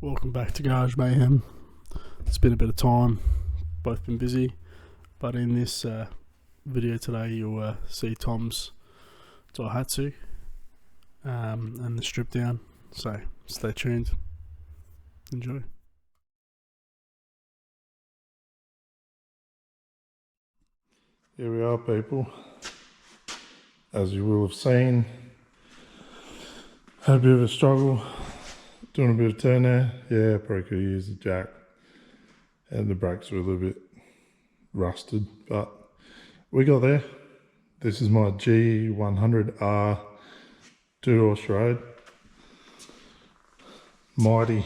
Welcome back to Garage Mayhem. It's been a bit of time, both been busy, but in this video today you'll see Tom's Daihatsu and the strip down, so stay tuned, enjoy. Here we are, people. As you will have seen, had a bit of a struggle doing a bit of turn there. Yeah, probably could have used the jack, and the brakes were a little bit rusted, but we got there. This is my G100R 2-door Charade. Mighty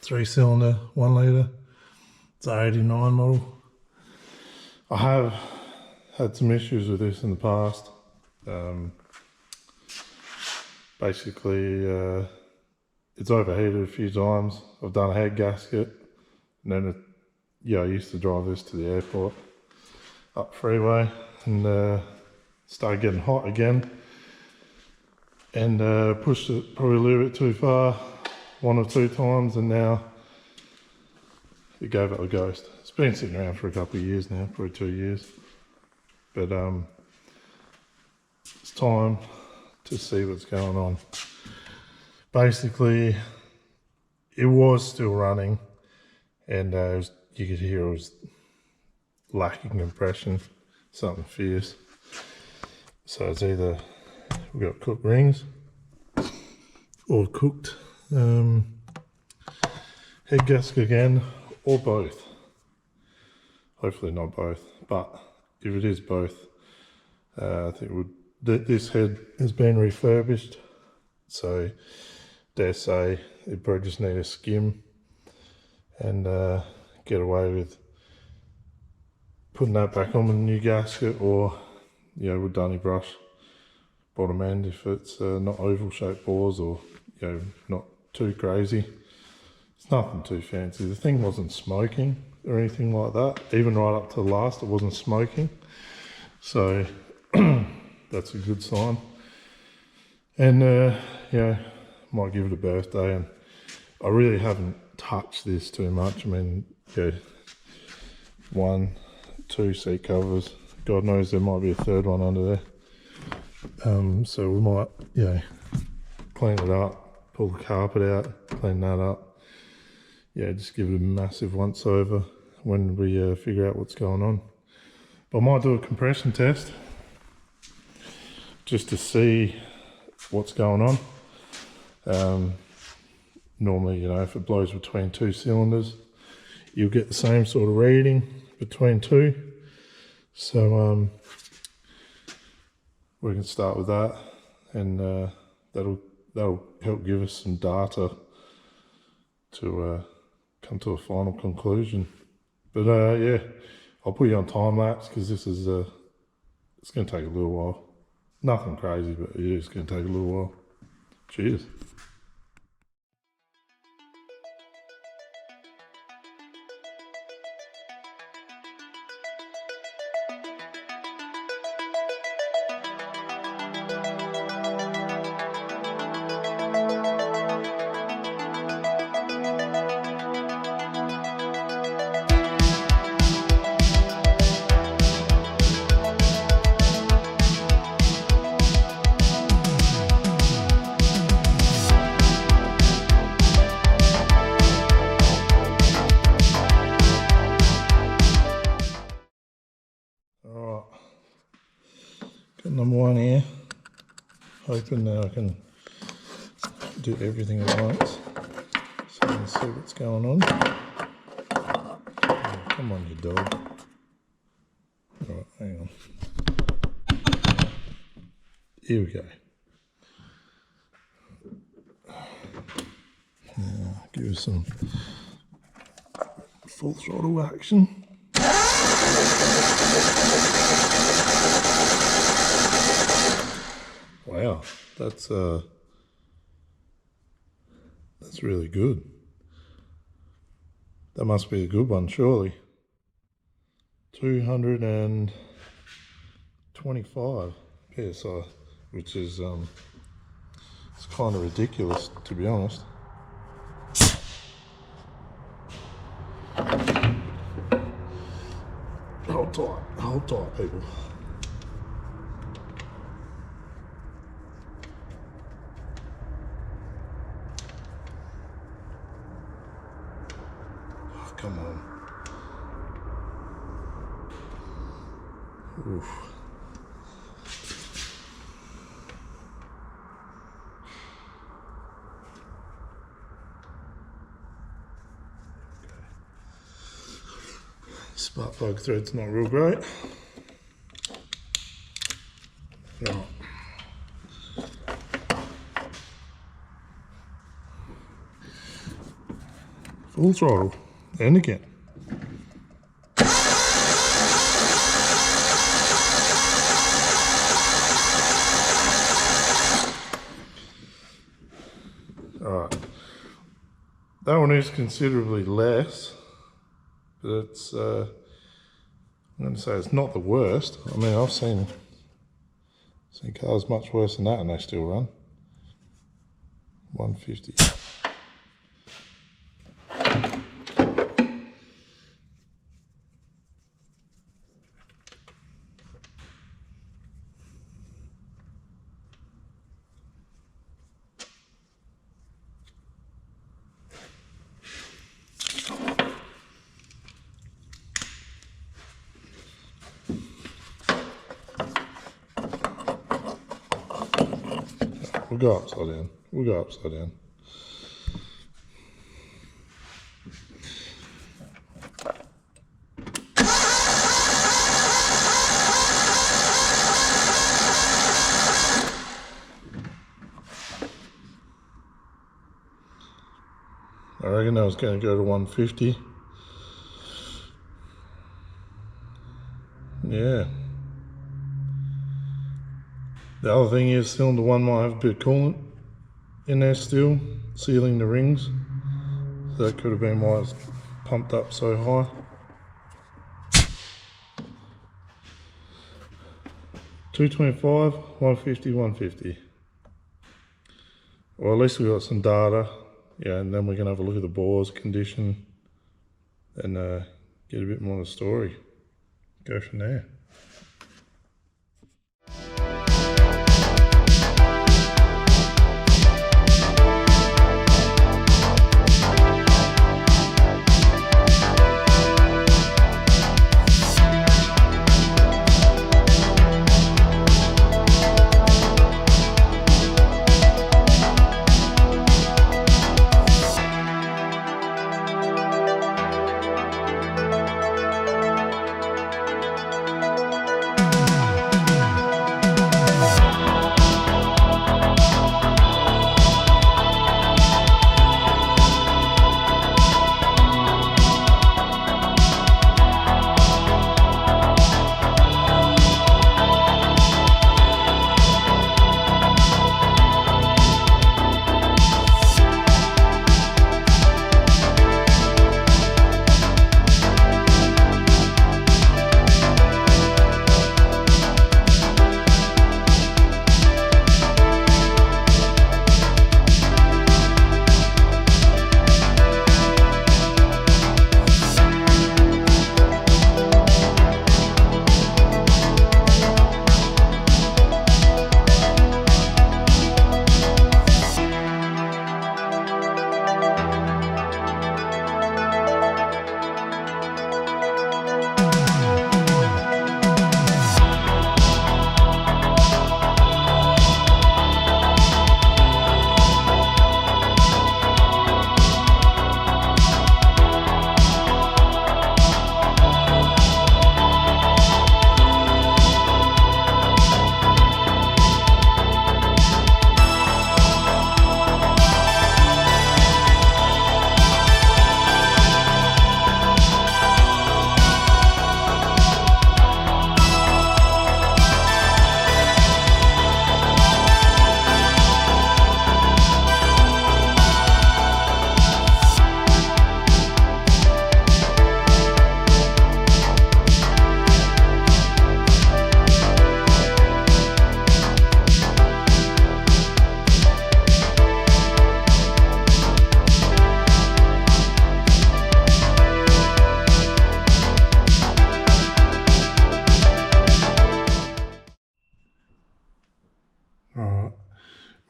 3-cylinder, 1 litre. It's an 89 model. I have had some issues with this in the past. Basically, it's overheated a few times. I've done a head gasket, and then I used to drive this to the airport up freeway, and started getting hot again, and pushed it probably a little bit too far 1 or 2 times, and now it gave up the ghost. It's been sitting around for a couple of years now, probably 2 years, but it's time to see what's going on. Basically, it was still running, and you could hear it was lacking compression, something fierce. So it's either we've got cooked rings or cooked head gasket again, or both. Hopefully not both, but if it is both, I think this head has been refurbished, so dare say it probably just need a skim and get away with putting that back on with a new gasket, or with Dunny brush bottom end if it's not oval shaped bores, or not too crazy. It's nothing too fancy. The thing wasn't smoking or anything like that. Even right up to the last, it wasn't smoking, so that's a good sign. And might give it a birthday, and I really haven't touched this too much. I mean, 1, 2 seat covers. God knows there might be a third one under there. So we might, clean it up, pull the carpet out, clean that up. Just give it a massive once over when we figure out what's going on. But I might do a compression test just to see what's going on. Normally, if it blows between 2 cylinders, you'll get the same sort of reading between 2. So we can start with that, and that'll help give us some data to come to a final conclusion. But I'll put you on time lapse, because this is it's going to take a little while. Nothing crazy, but it is going to take a little while. Cheers. Got number 1 here, hoping that I can do everything at once, so we can see what's going on. Oh, come on, you dog. Alright, hang on. Here we go. Now, give us some full throttle action. Wow, that's really good. That must be a good one, surely. 225 PSI, which is it's kind of ridiculous, to be honest. hold tight, people. Oh, come on. Oof. Spark plug thread's not real great. Right. Full throttle, and again. Alright. That one is considerably less, but it's I'm going to say it's not the worst. I mean, I've seen cars much worse than that and they still run. 150. We'll go upside down. We'll go upside down. I reckon I was going to go to 150. Yeah. The other thing is, cylinder 1 might have a bit of coolant in there still, sealing the rings. So that could have been why it's pumped up so high. $225, 150, 150. Well, at least we got some data. Yeah, and then we can have a look at the bores condition and get a bit more of the story. Go from there.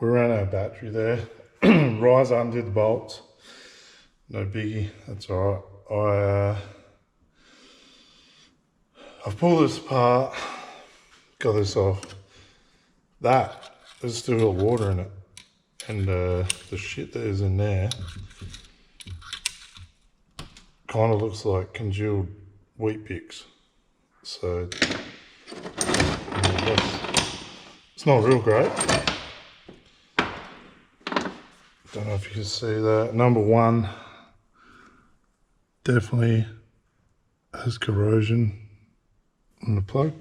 we ran our battery there. Riser undid the bolts. No biggie, that's alright. I've pulled this apart, got this off. There's still got water in it. And the shit that is in there kind of looks like congealed wheat picks. So it's not real great. Don't know if you can see that. Number one definitely has corrosion in the plug.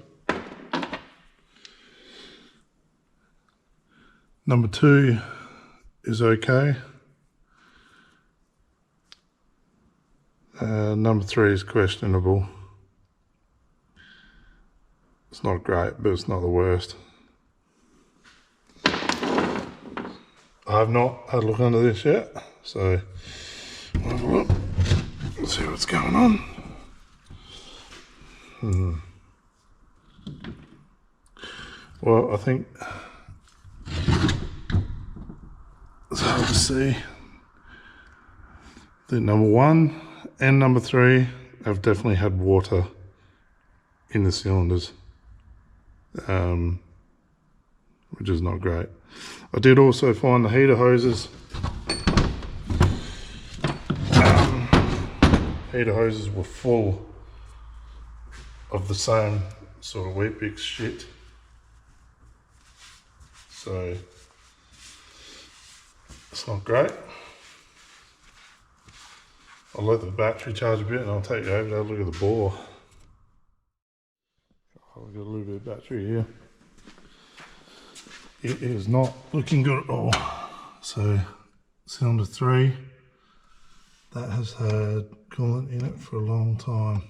Number two is okay. Number three is questionable. It's not great, but it's not the worst. I have not had a look under this yet, so I'll have a look and see what's going on. Well, I think it's hard to see. The number one and number three have definitely had water in the cylinders, which is not great. I did also find the heater hoses. Heater hoses were full of the same sort of Weet-Bix shit. So it's not great. I'll let the battery charge a bit and I'll take you over to have a look at the bore. I've got a little bit of battery here. It is not looking good at all. So cylinder 3, that has had coolant in it for a long time.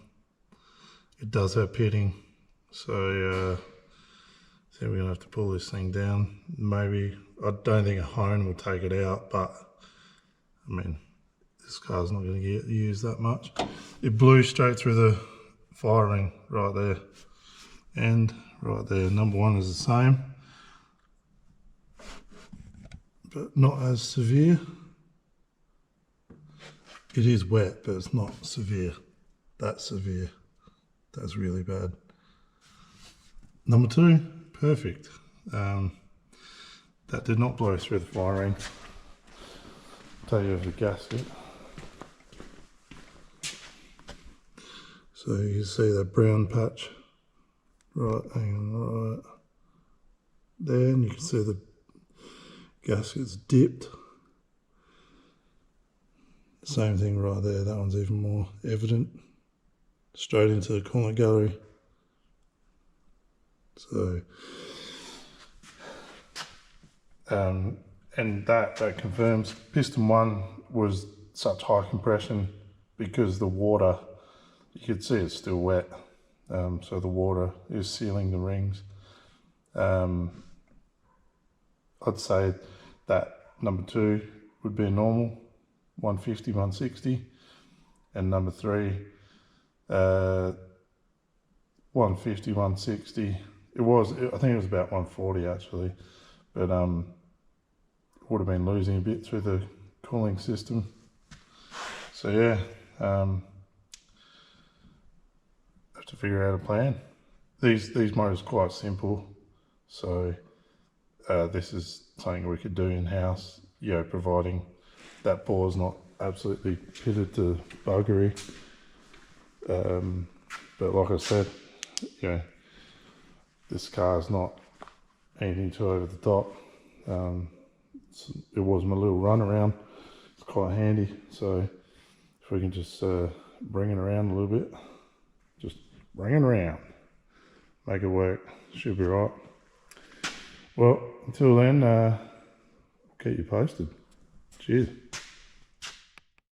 It does have pitting, so I think we're gonna have to pull this thing down. Maybe, I don't think a hone will take it out, but I mean, this car's not gonna get used that much. It blew straight through the fire ring right there, and right there. Number one is the same, but not as severe. It is wet, but it's not severe. That's severe. That's really bad. Number two, perfect. That did not blow through the fire ring. I'll tell you of the gasket. So you can see that brown patch right, hang on, right there, and you can see the gasket's dipped. Same thing right there, that one's even more evident. Straight into the coolant gallery. So, and that confirms piston 1 was such high compression because the water, you could see it's still wet. So the water is sealing the rings. I'd say that number 2 would be a normal 150, 160, and number 3 150, 160. I think it was about 140 actually, but would have been losing a bit through the cooling system. So yeah, have to figure out a plan. These motors are quite simple, so this is something we could do in house, you know, providing that bore's not absolutely pitted to buggery. But like I said, you know, this car is not anything too over the top. It was my little run around. It's quite handy. So if we can just bring it around a little bit, just bring it around, make it work, should be right. Well, until then, I'll keep you posted. Cheers.